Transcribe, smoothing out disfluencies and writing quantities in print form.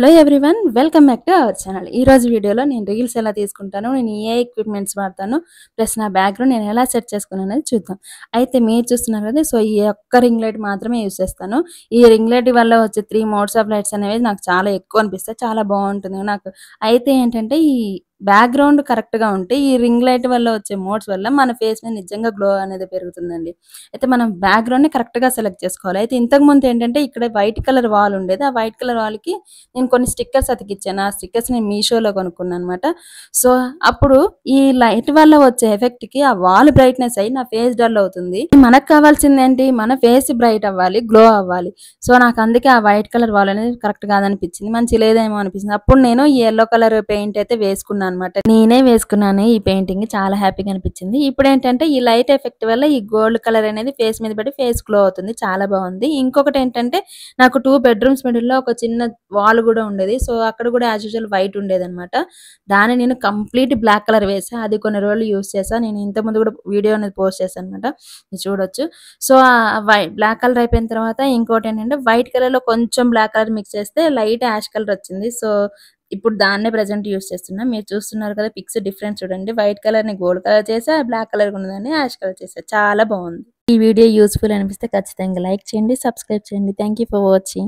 Hello everyone, welcome back to our channel. ఈ రోజు వీడియోలో నేను రీల్స్ ఎలా తీసుకుంటాను, నేను ఏ ఎక్విప్మెంట్స్ వాడతాను, ప్లస్ నా బ్యాక్గ్రౌండ్ నేను ఎలా సెట్ చేసుకున్నాను అనేది చూద్దాం. అయితే మీరు చూస్తున్నారు కదా, సో ఈ ఒక్క రింగ్ లైట్ మాత్రమే యూజ్ చేస్తాను. ఈ రింగ్ లైట్ వల్ల వచ్చే 3 మోడ్స్ ఆఫ్ లైట్స్ అనేవి నాకు చాలా ఎక్కువ అనిపిస్తాయి, చాలా బాగుంటుంది నాకు. అయితే ఏంటంటే ఈ బ్యాక్గ్రౌండ్ కరెక్ట్గా ఉంటే ఈ రింగ్ లైట్ వల్ల వచ్చే మోడ్స్ వల్ల మన ఫేస్ మీద నిజంగా గ్లో అనేది పెరుగుతుందండి. అయితే మనం బ్యాక్గ్రౌండ్ని కరెక్ట్గా సెలెక్ట్ చేసుకోవాలి. అయితే ఇంతకుముందు ఏంటంటే ఇక్కడ వైట్ కలర్ వాల్ ఉండేది, ఆ వైట్ కలర్ వాల్కి నేను కొన్ని స్టిక్కర్స్ అతికిచ్చాను. ఆ స్టిక్కర్స్ నేను మీషోలో కొనుక్కున్నాను అనమాట. సో అప్పుడు ఈ లైట్ వల్ల వచ్చే ఎఫెక్ట్కి ఆ వాల్ బ్రైట్నెస్ అయ్యి నా ఫేస్ డల్ అవుతుంది. మనకు కావాల్సింది ఏంటి, మన ఫేస్ బ్రైట్ అవ్వాలి, గ్లో అవ్వాలి. సో నాకు అందుకే ఆ వైట్ కలర్ వాల్ అనేది కరెక్ట్ కాదనిపించింది, మంచి లేదేమో అనిపించింది. అప్పుడు నేను ఈ ఎల్లో కలర్ పెయింట్ అయితే వేసుకున్నాను అనమాట. నేనే వేసుకున్నాను ఈ పెయింటింగ్, చాలా హ్యాపీగా అనిపించింది. ఇప్పుడు ఏంటంటే ఈ లైట్ ఎఫెక్ట్ వల్ల ఈ గోల్డ్ కలర్ అనేది ఫేస్ మీద పడి ఫేస్ గ్లో అవుతుంది, చాలా బాగుంది. ఇంకొకటి ఏంటంటే నాకు 2 బెడ్రూమ్స్ మిడిల్లో ఒక చిన్న వాల్ కూడా ఉండేది. సో అక్కడ కూడా యాజ్ యూజువల్ వైట్ ఉండేది అనమాట. దాన్ని నేను కంప్లీట్ బ్లాక్ కలర్ వేసా, అది కొన్ని రోజులు యూస్ చేసా. నేను ఇంతకుముందు కూడా వీడియో అనేది పోస్ట్ చేశాను అనమాట, మీరు చూడొచ్చు. సో బ్లాక్ కలర్ అయిపోయిన తర్వాత ఇంకోటి ఏంటంటే వైట్ కలర్ లో కొంచెం బ్లాక్ కలర్ మిక్స్ చేస్తే లైట్ యాష్ కలర్ వచ్చింది. సో ఇప్పుడు దాన్నే ప్రెజెంట్ యూస్ చేస్తున్నా. మీరు చూస్తున్నారు కదా పిక్స్ డిఫరెన్స్ చూడండి. వైట్ కలర్ ని గోల్డ్ కలర్ చేసా, బ్లాక్ కలర్ ఉన్నదాన్ని యాష్ కలర్ చేసా, చాలా బాగుంది. ఈ వీడియో యూస్ఫుల్ అనిపిస్తే ఖచ్చితంగా లైక్ చేయండి, సబ్స్క్రైబ్ చేయండి. Thank you for watching.